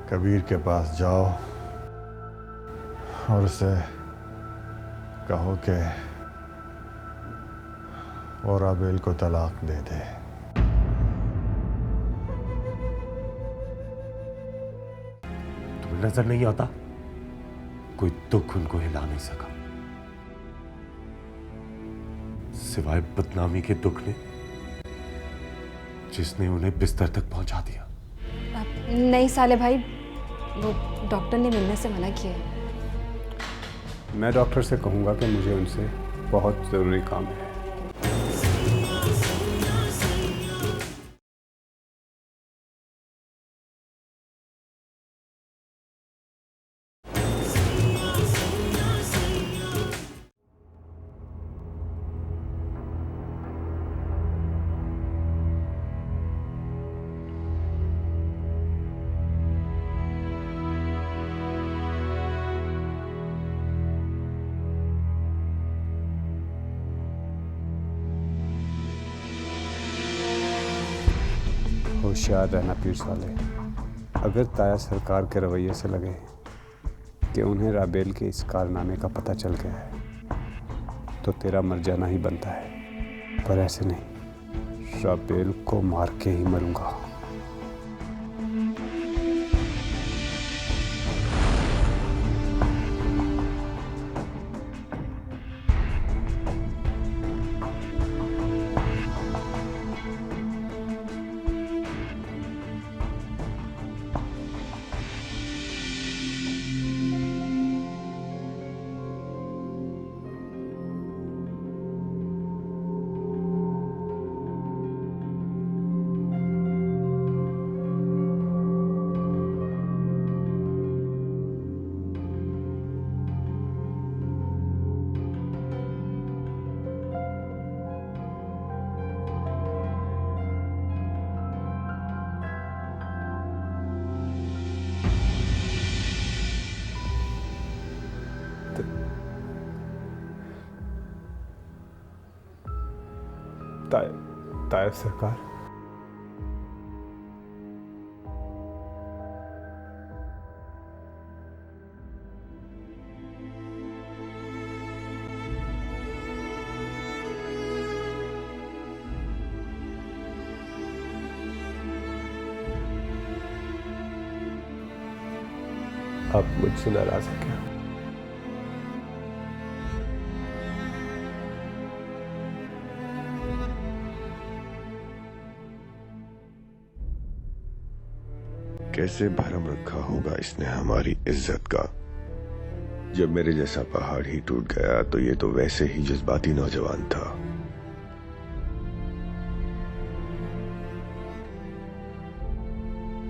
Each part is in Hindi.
कबीर के पास जाओ और उसे कहो कि वो राबेल को तलाक दे दे। तुम्हें नजर नहीं आता कोई दुख उनको हिला नहीं सका सिवाय बदनामी के दुख ने जिसने उन्हें बिस्तर तक पहुंचा दिया। नहीं साले भाई, वो डॉक्टर ने मिलने से मना किया है। मैं डॉक्टर से कहूँगा कि मुझे उनसे बहुत ज़रूरी काम है। होशियार रहना पीर साले, अगर ताया सरकार के रवैये से लगे कि उन्हें राबेल के इस कारनामे का पता चल गया है तो तेरा मर जाना ही बनता है। पर ऐसे नहीं, राबेल को मार के ही मरूंगा। ताया सरकार, आप मुझसे नाराज हैं क्या? कैसे भरम रखा होगा इसने हमारी इज्जत का। जब मेरे जैसा पहाड़ ही टूट गया तो ये तो वैसे ही जज्बाती नौजवान था।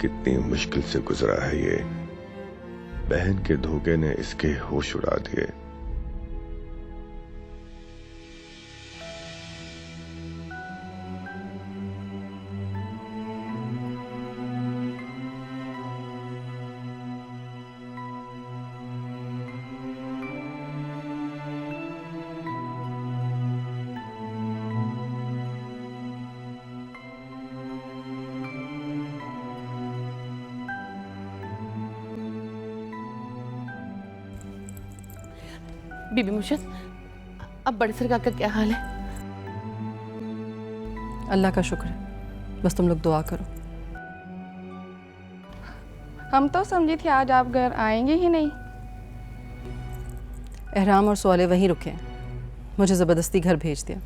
कितनी मुश्किल से गुजरा है ये। बहन के धोखे ने इसके होश उड़ा दिए। बीबी मुर्शिद, अब बड़े सरकार का क्या हाल है? अल्लाह का शुक्र है, बस तुम लोग दुआ करो। हम तो समझी थी आज आप घर आएंगे ही नहीं। एहराम और सोले वहीं रुके हैं, मुझे ज़बरदस्ती घर भेज दिया।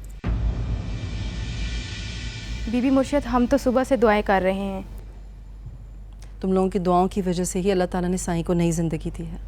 बीबी मुर्शिद, हम तो सुबह से दुआएं कर रहे हैं। तुम लोगों की दुआओं की वजह से ही अल्लाह ताला ने साईं को नई ज़िंदगी दी है।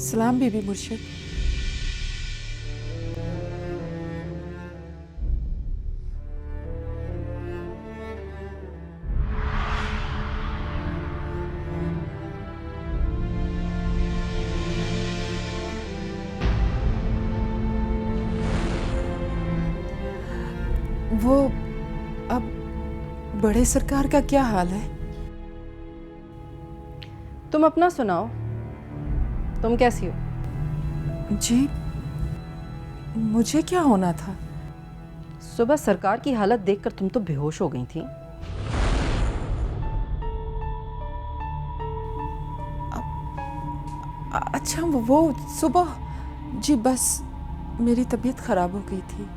सलाम बीबी मुर्शिद। वो अब बड़े सरकार का क्या हाल है? तुम अपना सुनाओ, तुम कैसी हो? जी, मुझे क्या होना था? सुबह सरकार की हालत देखकर तुम तो बेहोश हो गई थी। अच्छा, वो सुबह जी बस मेरी तबीयत खराब हो गई थी।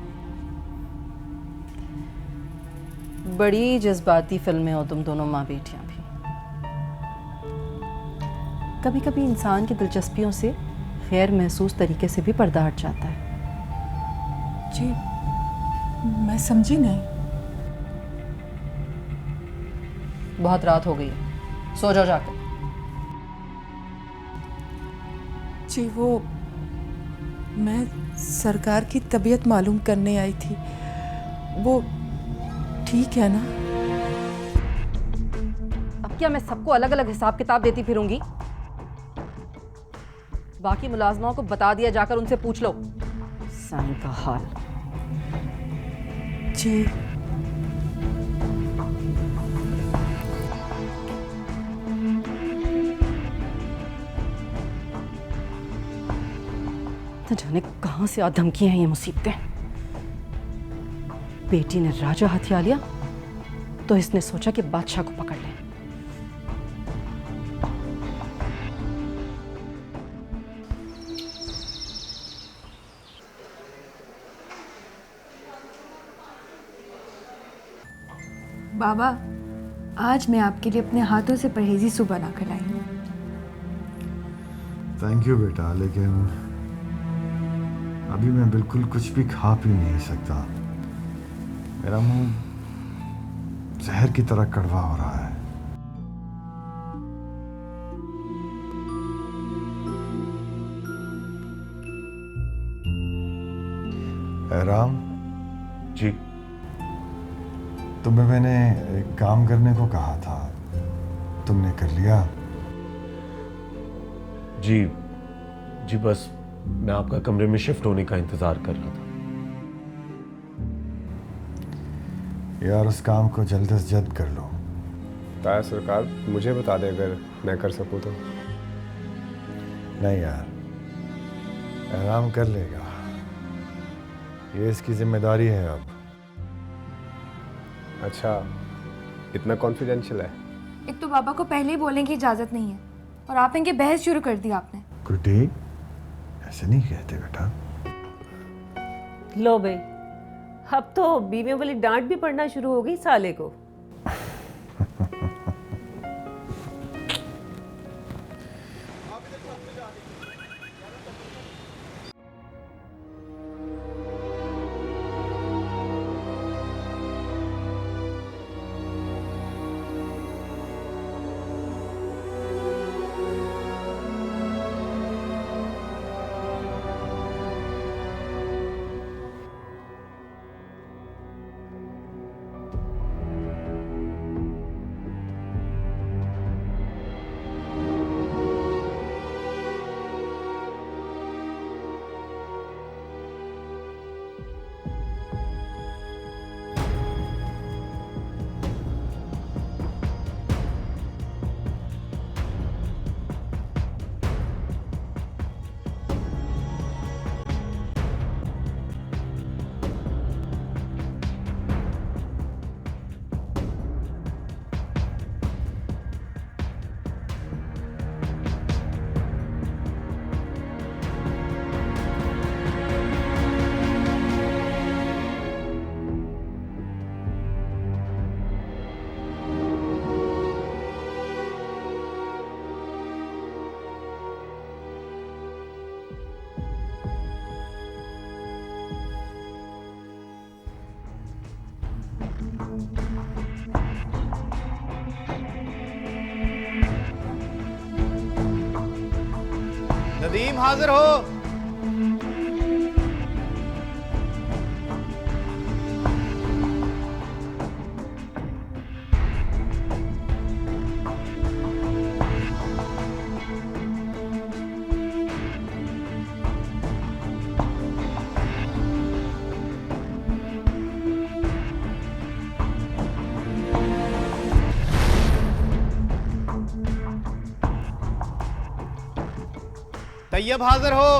बड़ी जज्बाती फिल्में हो तुम दोनों माँ बेटियां भी। कभी कभी इंसान की दिलचस्पियों से गैर महसूस तरीके से भी पर्दा हट जाता है। जी, मैं समझी नहीं। बहुत रात हो गई है, सो जाओ जाकर। जी, वो मैं सरकार की तबीयत मालूम करने आई थी। वो ठीक है ना? अब क्या मैं सबको अलग अलग हिसाब किताब देती फिरूंगी? बाकी मुलाजमाओं को बता दिया जाकर उनसे पूछ लो साईं का हाल। जी, न जाने कहां से आ धमकी हैं ये मुसीबतें। बेटी ने राजा हथिया लिया तो इसने सोचा कि बादशाह को पकड़ ले। बाबा, आज मैं आपके लिए अपने हाथों से परहेजी सूप बना कर लाई हूँ। थैंक यू बेटा, लेकिन अभी मैं बिल्कुल कुछ भी खा पी नहीं सकता। मेरा मुंह जहर की तरह कड़वा हो रहा है। राम जी, तुम्हें मैंने एक काम करने को कहा था, तुमने कर लिया? जी जी, बस मैं आपका कमरे में शिफ्ट होने का इंतजार कर रहा था। यार, उस काम को जल्द से जल्द कर लो। ताया सरकार, मुझे बता दे अगर मैं कर सकूँ तो। नहीं यार, आराम कर लेगा, ये इसकी जिम्मेदारी है अब। अच्छा, इतना कॉन्फिडेंशियल है? एक तो बाबा को पहले ही बोलने की इजाज़त नहीं है और आप इनकी बहस शुरू कर दी आपने। गुड्डी, ऐसे नहीं कहते बेटा। लो भाई, अब तो बीवियों वाली डांट भी पड़ना शुरू हो गई साले को। टीम हाजिर हो। तैयब हाजिर हो।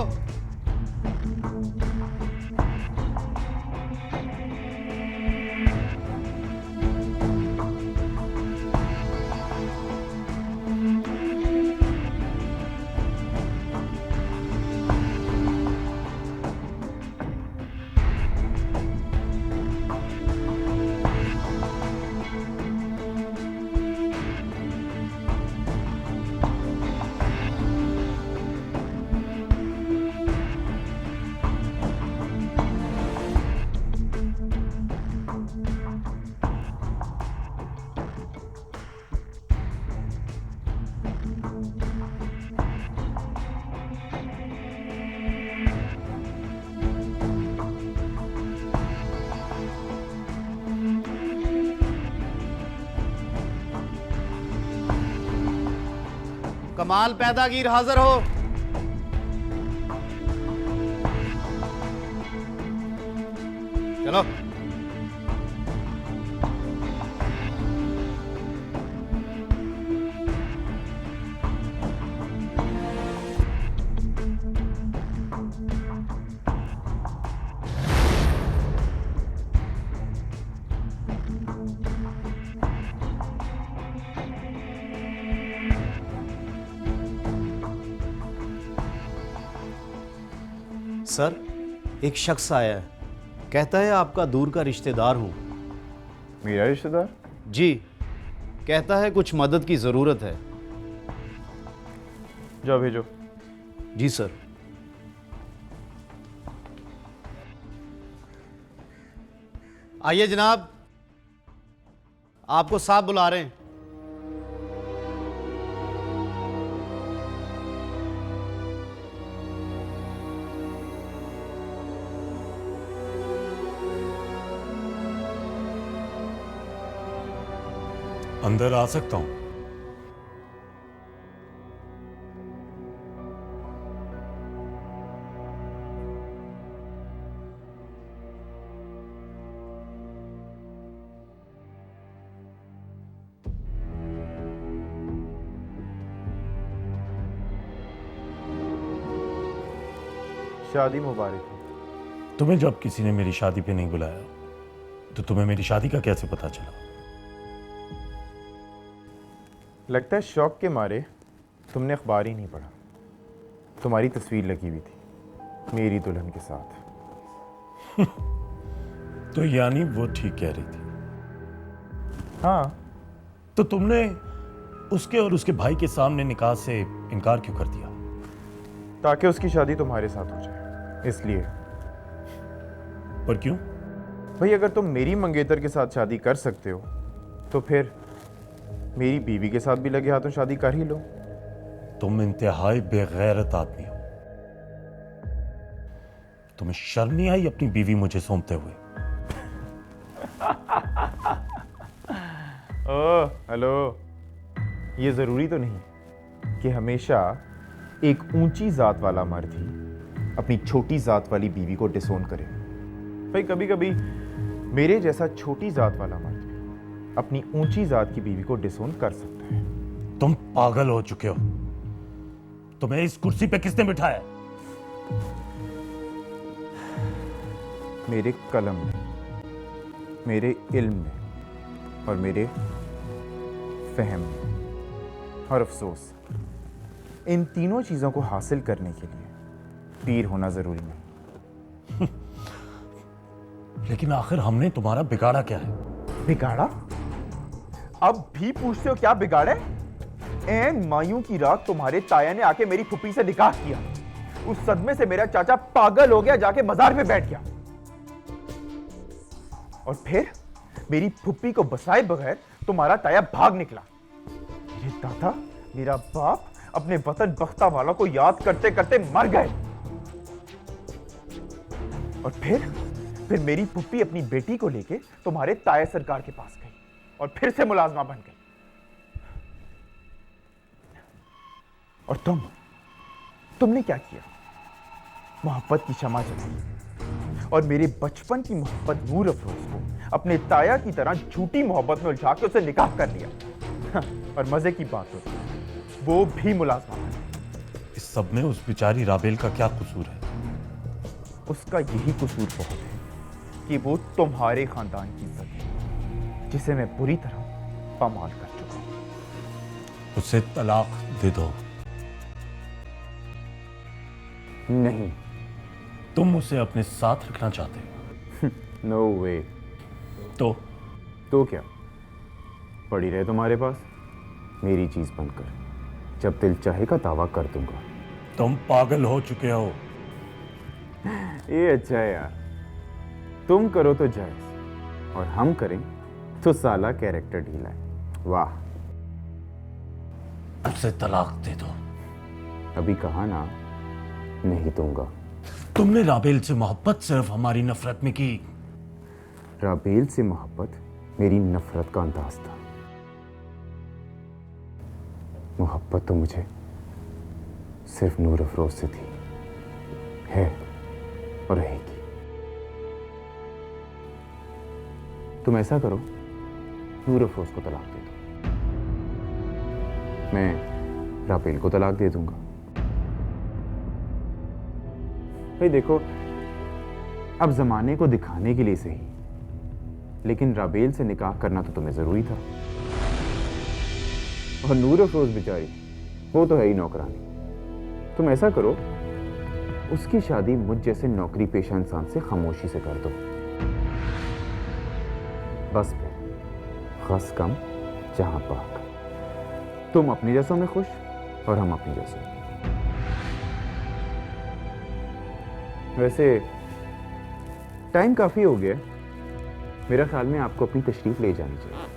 कमाल पैदागीर हाजिर हो। चलो। सर, एक शख्स आया है, कहता है आपका दूर का रिश्तेदार हूं। मेरा रिश्तेदार? जी, कहता है कुछ मदद की ज़रूरत है। जाओ भेजो। जी सर। आइए जनाब, आपको साहब बुला रहे हैं। अंदर आ सकता हूं? शादी मुबारक हो। तुम्हें जब किसी ने मेरी शादी पे नहीं बुलाया तो तुम्हें मेरी शादी का कैसे पता चला? लगता है शौक के मारे तुमने अखबार ही नहीं पढ़ा। तुम्हारी तस्वीर लगी हुई थी मेरी दुल्हन के साथ। तो यानी वो ठीक कह रही थी? हाँ। तो तुमने उसके और उसके भाई के सामने निकाह से इनकार क्यों कर दिया? ताकि उसकी शादी तुम्हारे साथ हो जाए, इसलिए। पर क्यों? भाई, अगर तुम मेरी मंगेतर के साथ शादी कर सकते हो तो फिर मेरी बीवी के साथ भी लगे हाथों शादी कर ही लो। तुम इंतहाई बेगैरत आदमी हो। तुम्हें शर्म नहीं आई अपनी बीवी मुझे सौंपते हुए? ओह हेलो, ये जरूरी तो नहीं कि हमेशा एक ऊंची जात वाला मर्द ही अपनी छोटी जात वाली बीवी को डिसोन करे। भाई, कभी कभी मेरे जैसा छोटी जात वाला मर्द भी अपनी ऊंची जात की बीवी को डिसोन कर सकता है। तुम पागल हो चुके हो। तुम्हें इस कुर्सी पे किसने बिठाया? मेरे कलम में, मेरे इल्म में और मेरे फहम में। और अफसोस, इन तीनों चीजों को हासिल करने के लिए पीर होना जरूरी नहीं। लेकिन आखिर हमने तुम्हारा बिगाड़ा क्या है? बिगाड़ा? अब भी पूछते हो क्या बिगाड़े? ऐन मायूं की रात तुम्हारे ताया ने आके मेरी फुप्पी से निकाह किया। उस सदमे से मेरा चाचा पागल हो गया, जाके मजार पे बैठ गया। और फिर मेरी फुप्पी को बसाए बगैर तुम्हारा ताया भाग निकला। मेरे दादा, मेरा बाप अपने वतन बख्ता वालों को याद करते करते मर गए। और फिर मेरी पुप्पी अपनी बेटी को लेके तुम्हारे ताया सरकार के पास गई और फिर से मुलाजमा बन गई। और तुमने क्या किया? मोहब्बत की क्षमा जलाई और मेरे बचपन की मोहब्बत नूर अफरोज को अपने ताया की तरह झूठी मोहब्बत में उलझा के उसे निकाह कर लिया। और मजे की बात होती है वो भी मुलाजमा बनी। इस सब में उस बेचारी राबेल का क्या कसूर है? उसका यही कसूर बहुत है कि वो तुम्हारे खानदान की इज्जत है जिसे मैं बुरी तरह पामाल कर चुका हूं। उसे तलाक दे दो। नहीं। तुम उसे अपने साथ रखना चाहते हो? नो वे। तो क्या पड़ी रहे तुम्हारे पास मेरी चीज बनकर, जब दिल चाहे का दावा कर दूंगा। तुम पागल हो चुके हो। ये अच्छा है यार, तुम करो तो जायज और हम करें तो साला कैरेक्टर ढीला है। वाह। उसे तलाक दे दो। अभी कहा ना नहीं दूंगा। तुमने राबेल से मोहब्बत सिर्फ हमारी नफरत में की। राबेल से मोहब्बत मेरी नफरत का अंदाज था। मोहब्बत तो मुझे सिर्फ नूर अफरोज से थी, है और रहेगी। तुम ऐसा करो, नूर अफरोज को तलाक दे दो, मैं राबेल को तलाक दे दूंगा। भाई देखो, अब जमाने को दिखाने के लिए सही, लेकिन राबेल से निकाह करना तो तुम्हें जरूरी था। और नूर अफरोज बेचारी वो तो है ही नौकरानी। तुम ऐसा करो, उसकी शादी मुझ जैसे नौकरी पेशा इंसान से खामोशी से कर दो। बस फिर खस कम जहां पाक। तुम अपने जैसों में खुश और हम अपने जैसों में। वैसे टाइम काफी हो गया, मेरा ख्याल में आपको अपनी तशरीफ ले जानी चाहिए।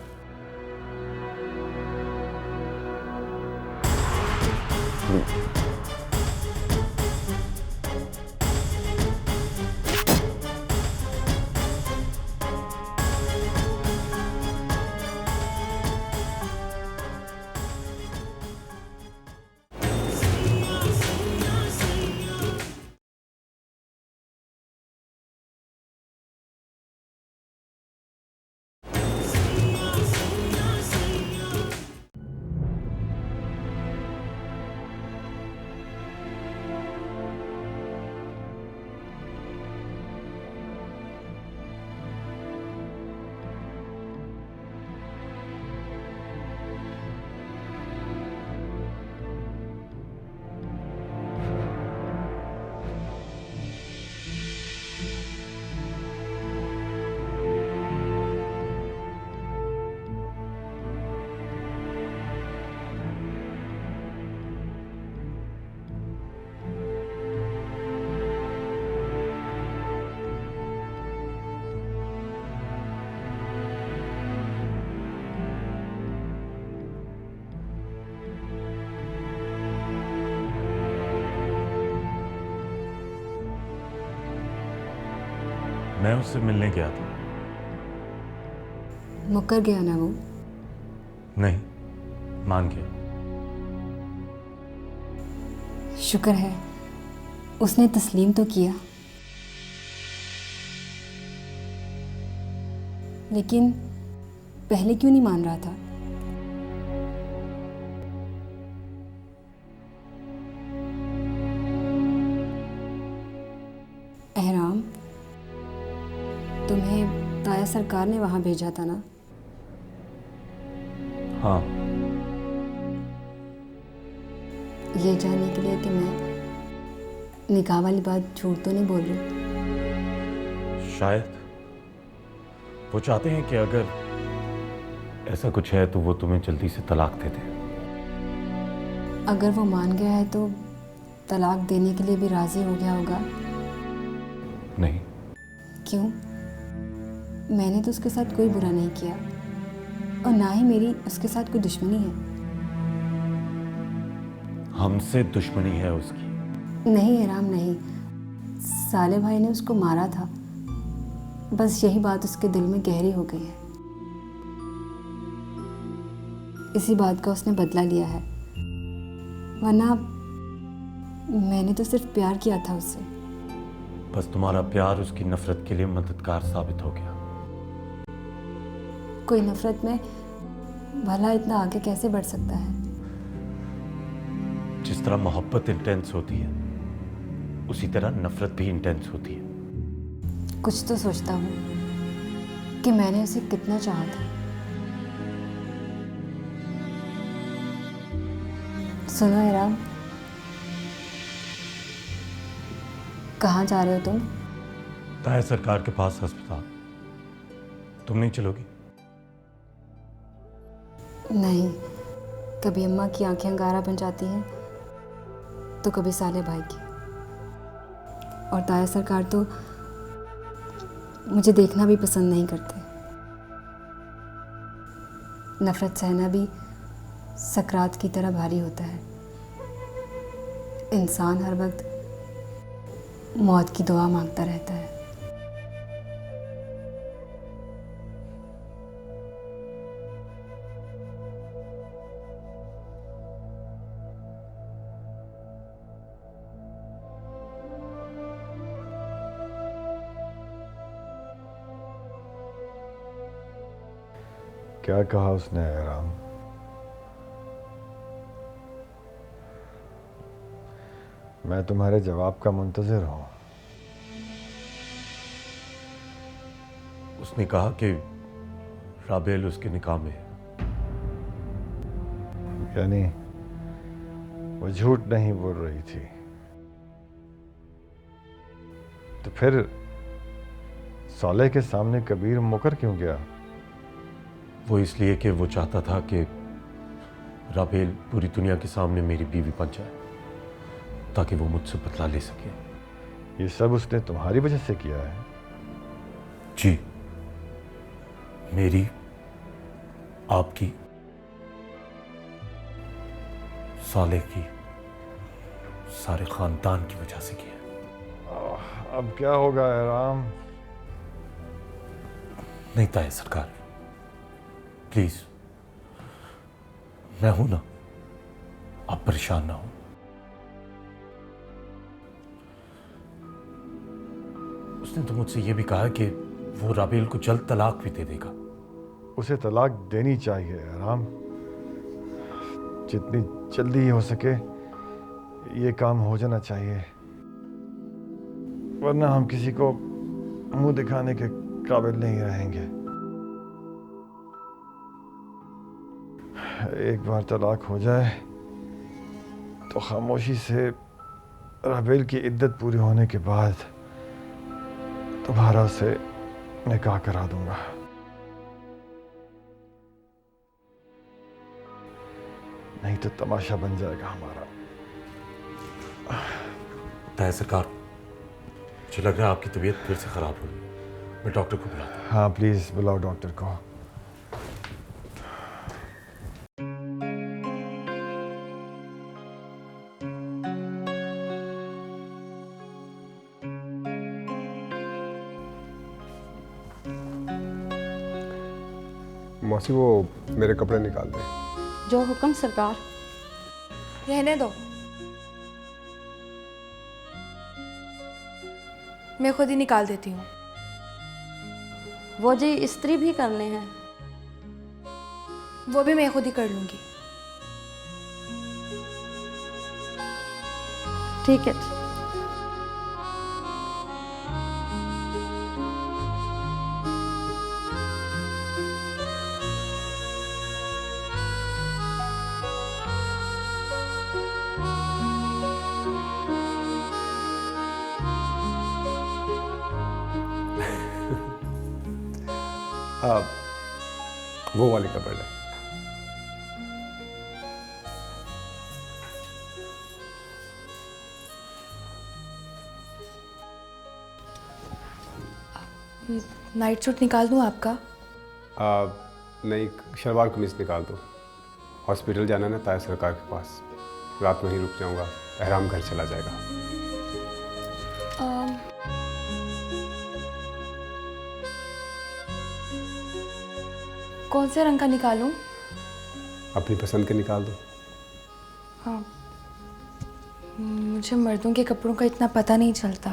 मैं उससे मिलने गया था। मुकर गया ना वो? नहीं, मान गया। शुक्र है, उसने तस्लीम तो किया। लेकिन पहले क्यों नहीं मान रहा था? एहराम, तुम्हें ताया सरकार ने वहां भेजा था ना? हाँ। ये जानने के लिए कि मैं निकाह वाली बात झूठ तो नहीं बोल रही। शायद वो चाहते हैं कि अगर ऐसा कुछ है तो वो तुम्हें जल्दी से तलाक दे दे। अगर वो मान गया है तो तलाक देने के लिए भी राजी हो गया होगा? नहीं। क्यों? मैंने तो उसके साथ कोई बुरा नहीं किया और ना ही मेरी उसके साथ कोई दुश्मनी है। हमसे दुश्मनी है उसकी। नहीं इराम नहीं, साले भाई ने उसको मारा था, बस यही बात उसके दिल में गहरी हो गई है। इसी बात का उसने बदला लिया है, वरना मैंने तो सिर्फ प्यार किया था उससे। बस तुम्हारा प्यार उसकी नफरत के लिए मददगार साबित हो गया। कोई नफरत में भला इतना आगे कैसे बढ़ सकता है? जिस तरह मोहब्बत इंटेंस होती है, उसी तरह नफरत भी इंटेंस होती है। कुछ तो सोचता हूँ कि मैंने उसे कितना चाहा था। सुनो इराम, कहाँ जा रहे हो तुम? ताया सरकार के पास अस्पताल। तुम नहीं चलोगी? नहीं, कभी अम्मा की आंखें अंगारा बन जाती हैं तो कभी साले भाई की, और ताया सरकार तो मुझे देखना भी पसंद नहीं करते। नफरत सहना भी सकरात की तरह भारी होता है। इंसान हर वक्त मौत की दुआ मांगता रहता है। क्या कहा उसने इराम? मैं तुम्हारे जवाब का मुंतजिर हूं। उसने कहा कि राबेल उसके निकाह में है। यानी वो झूठ नहीं बोल रही थी? तो फिर साले के सामने कबीर मुकर क्यों गया? वो इसलिए कि वो चाहता था कि राबेल पूरी दुनिया के सामने मेरी बीवी बन जाए, ताकि वो मुझसे बदला ले सके। ये सब उसने तुम्हारी वजह से किया है? जी, मेरी, आपकी, साले की, सारे खानदान की वजह से किया। अब क्या होगा इराम? नहीं ताया सरकार, प्लीज, मैं हूं ना, आप परेशान ना हो। उसने तो मुझसे यह भी कहा कि वो राबेल को जल्द तलाक भी दे देगा। उसे तलाक देनी चाहिए इराम, जितनी जल्दी हो सके ये काम हो जाना चाहिए, वरना हम किसी को मुंह दिखाने के काबिल नहीं रहेंगे। एक बार तलाक हो जाए तो खामोशी से राबेल की इद्दत पूरी होने के बाद दोबारा उसे निकाह करा दूंगा। नहीं तो तमाशा बन जाएगा हमारा। ताया सरकार, मुझे लग रहा है आपकी तबीयत फिर से खराब हो गई। मैं डॉक्टर को बुलाता हूं। हाँ प्लीज बुलाओ डॉक्टर को। मौसी वो मेरे कपड़े निकाल दे। जो हुक्म सरकार। रहने दो, मैं खुद ही निकाल देती हूँ। वो जी इस्त्री भी करने हैं। वो भी मैं खुद ही कर लूँगी। ठीक है। वो वाले कपड़े। नाइट सूट निकाल दूँ आपका? नहीं, शलवार कमीज निकाल दो। हॉस्पिटल जाना ना ताया सरकार के पास। रात में ही रुक जाऊंगा, एहराम घर चला जाएगा। कौन से रंग का निकालूं? अपनी पसंद के निकाल दो। हाँ, मुझे मर्दों के कपड़ों का इतना पता नहीं चलता।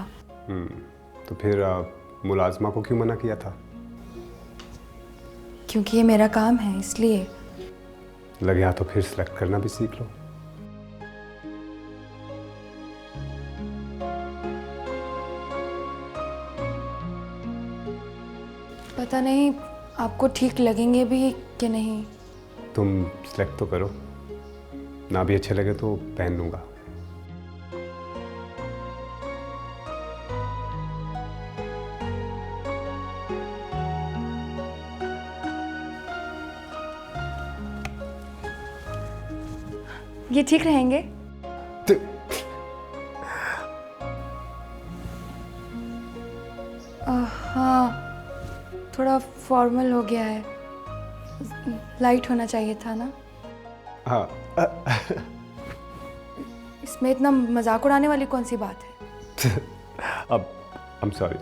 तो फिर मुलाजमा को क्यों मना किया था? क्योंकि ये मेरा काम है, इसलिए। लगे हाथ तो फिर सिलेक्ट करना भी सीख लो। पता नहीं आपको ठीक लगेंगे भी कि नहीं। तुम सिलेक्ट तो करो, ना भी अच्छे लगे तो पहन लूंगा। ये ठीक रहेंगे? हाँ, थोड़ा फॉर्मल हो गया है, लाइट होना चाहिए था ना। हाँ। इसमें इतना मजाक उड़ाने वाली कौन सी बात है? अब I'm sorry।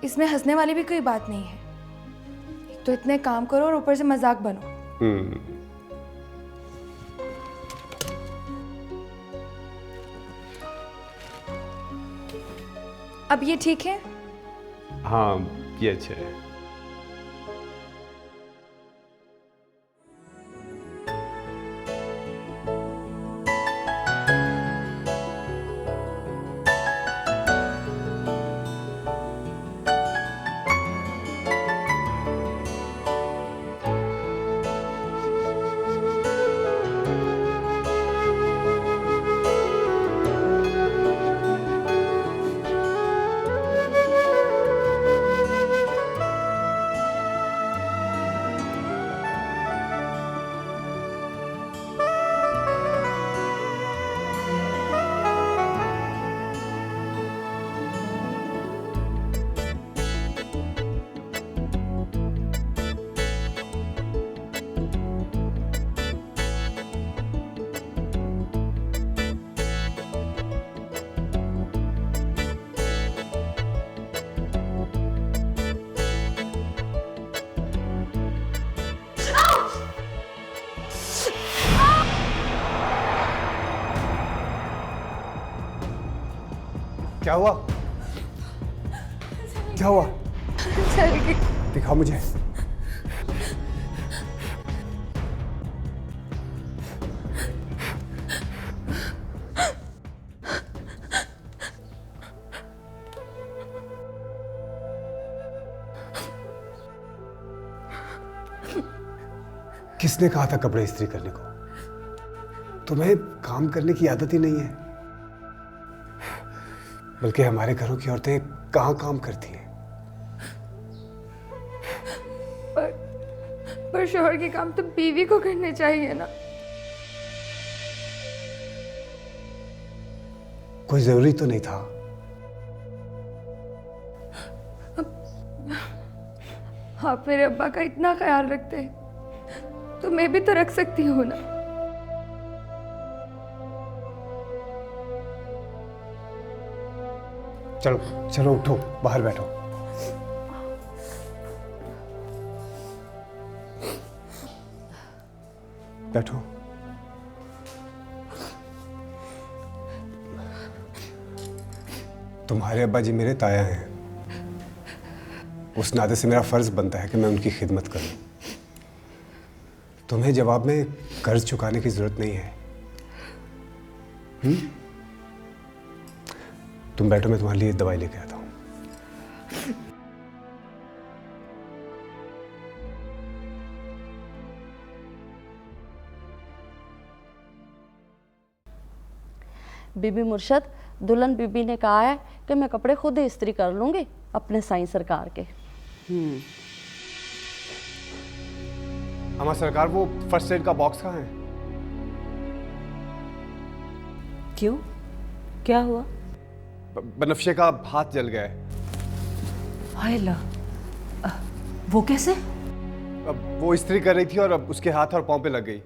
इसमें हंसने वाली भी कोई बात नहीं है। एक तो इतने काम करो और ऊपर से मजाक बनो। अब ये ठीक है? हाँ, ये अच्छे है। क्या हुआ? क्या हुआ? दिखाओ मुझे। किसने कहा था कपड़े इस्त्री करने को? तुम्हें काम करने की आदत ही नहीं है। बल्कि हमारे घरों की औरतें कहाँ काम करती हैं? पर शौहर के काम तो बीवी को करने चाहिए ना। कोई जरूरी तो नहीं था। आप मेरे अब्बा का इतना ख्याल रखते हैं तो मैं भी तो रख सकती हूँ ना। चलो चलो उठो, बाहर बैठो। बैठो। तुम्हारे अब्बा जी मेरे ताया हैं। उस नाते से मेरा फर्ज बनता है कि मैं उनकी खिदमत करूं। तुम्हें जवाब में कर्ज चुकाने की जरूरत नहीं है। तुम बैठो, मैं तुम्हारे लिए दवाई लेके आता हूं। बीबी मुर्शद, दुल्हन बीबी ने कहा है कि मैं कपड़े खुद ही इस्त्री कर लूंगी अपने साईं सरकार के। अम्मा सरकार, वो फर्स्ट एड का बॉक्स कहाँ है? क्यों, क्या हुआ? बनफ्शे का हाथ जल गया है। हाय ला, वो कैसे? अब वो इस्त्री कर रही थी और अब उसके हाथ और पांव पे लग गई।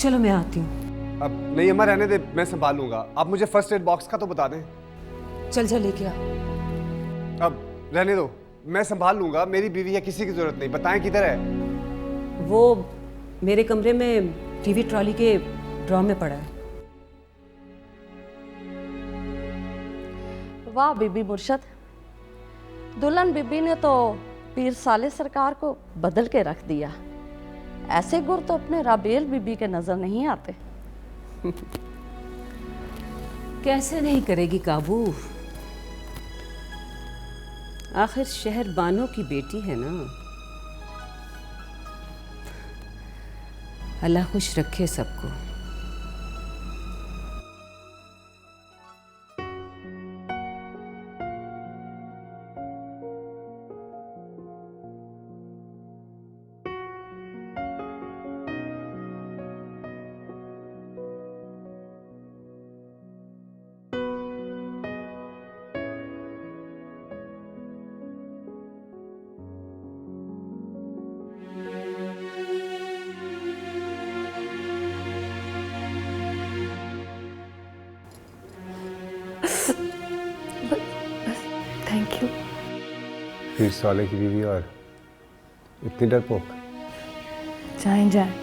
चलो मैं आती हूँ। अब नहीं अम्मा, रहने दे, मैं संभाल लूंगा। आप मुझे फर्स्ट एड बॉक्स का तो बता दें। चल चल लेके आ। अब रहने दो, मैं संभाल लूंगा। मेरी बीवी है, किसी की जरूरत नहीं। बताएं किधर है? वो मेरे कमरे में टीवी ट्रॉली के ड्रॉ में पड़ा है। वाह बीबी मुर्शद, दुल्हन बीबी ने तो पीर साले सरकार को बदल के रख दिया। ऐसे गुर तो अपने राबेल बीबी के नजर नहीं आते। कैसे नहीं करेगी काबू, आखिर शहर बानो की बेटी है ना। अल्लाह खुश रखे सबको। Thank you. पीर साले की बीवी और इतनी डरपोक। जाएं जाएं,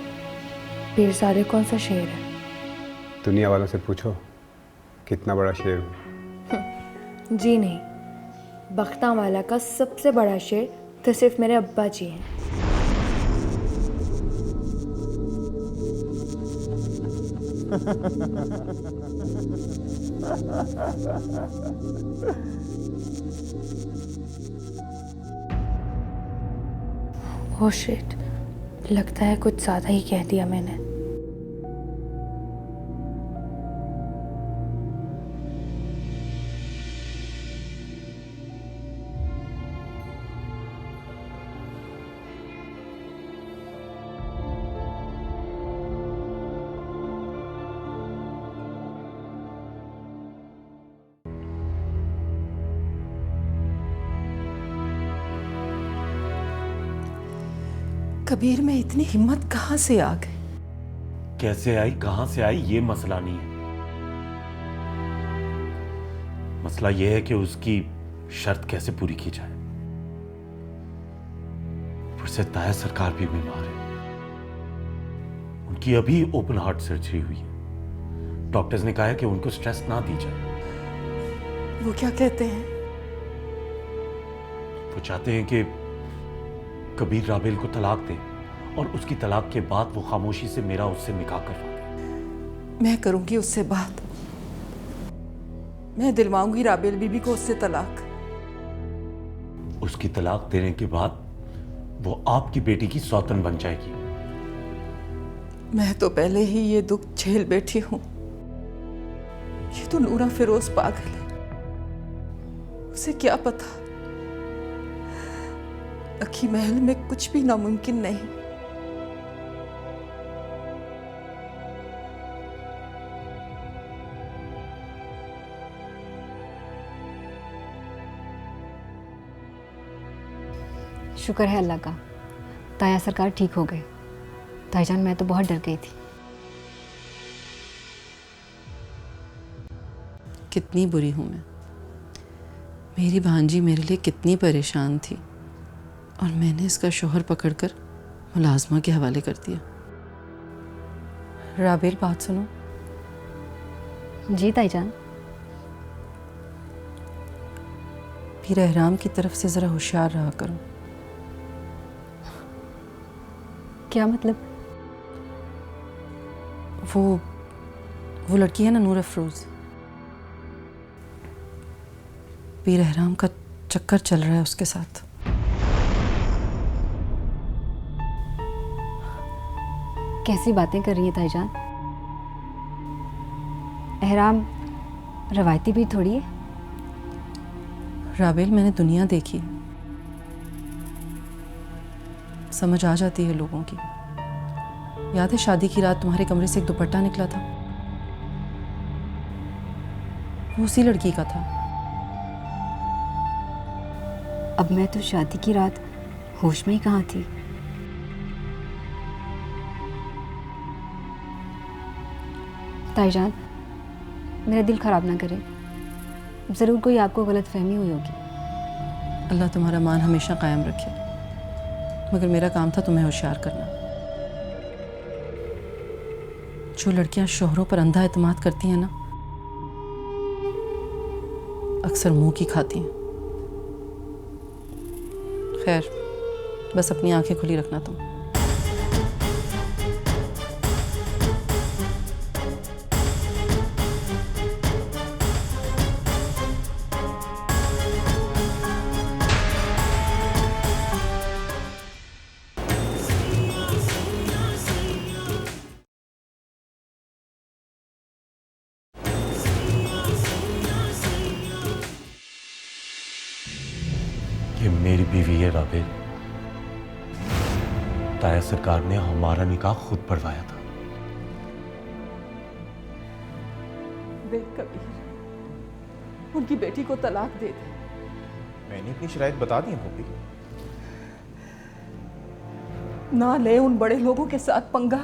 पीर साले कौन सा शेर है? दुनिया वालों से पूछो कितना बड़ा शेर हूँ। जी नहीं, बख्ता वाला का सबसे बड़ा शेर तो सिर्फ मेरे अब्बा जी हैं। ओह शिट, लगता है कुछ ज़्यादा ही कह दिया मैंने। कबीर में इतनी हिम्मत कहाँ से आ गई? कैसे आई, कहां से आई, ये मसला नहीं है। मसला यह है कि उसकी शर्त कैसे पूरी की जाए। फिर से ताया सरकार भी बीमार है। उनकी अभी ओपन हार्ट सर्जरी हुई है। डॉक्टर्स ने कहा है कि उनको स्ट्रेस ना दी जाए। वो क्या कहते हैं? वो चाहते हैं कि कबीर राबेल को तलाक दे और उसकी तलाक के बाद वो खामोशी से मेरा उससे निकाह करवा दे। मैं करूंगी उससे बात। मैं दिलवाऊंगी राबेल बीबी को उससे तलाक। उसकी तलाक देने के बाद वो आपकी बेटी की सौतन बन जाएगी। मैं तो पहले ही ये दुख झेल बैठी हूं। ये तो नूरा फिरोज पागल है, उसे क्या पता अखी महल में कुछ भी नामुमकिन नहीं। शुक्र है अल्लाह का, ताया सरकार ठीक हो गए। ताईजान मैं तो बहुत डर गई थी। कितनी बुरी हूँ मैं। मेरी भांजी मेरे लिए कितनी परेशान थी और मैंने इसका शोहर पकड़कर मुलाजमा के हवाले कर दिया। राबेल बात सुनो। जी ताईजान। पीर एहराम की तरफ से ज़रा होशियार रहा करो। क्या मतलब? वो लड़की है ना नूर अफरोज, पीर एहराम का चक्कर चल रहा है उसके साथ। कैसी बातें कर रही है ताईजान? एहराम रवायती भी थोड़ी है। राबेल, मैंने दुनिया देखी, समझ आ जाती है लोगों की। याद है शादी की रात तुम्हारे कमरे से एक दुपट्टा निकला था? वो उसी लड़की का था। अब मैं तो शादी की रात होश में ही कहाँ थी। ताईजान, मेरा दिल ख़राब ना करें, ज़रूर कोई आपको गलत फहमी हुई होगी। अल्लाह तुम्हारा मान हमेशा कायम रखे, मगर मेरा काम था तुम्हें होशियार करना। जो लड़कियां शोहरों पर अंधा एतमाद करती हैं ना, अक्सर मुंह की खाती हैं। खैर, बस अपनी आंखें खुली रखना तुम। ये मेरी बीवी है राबेल। ताया सरकार ने हमारा निकाह खुद पढ़वाया था। देख कबीर, उनकी बेटी को तलाक दे दे। मैंने अपनी शराइत बता दी है भाभी। ना ले उन बड़े लोगों के साथ पंगा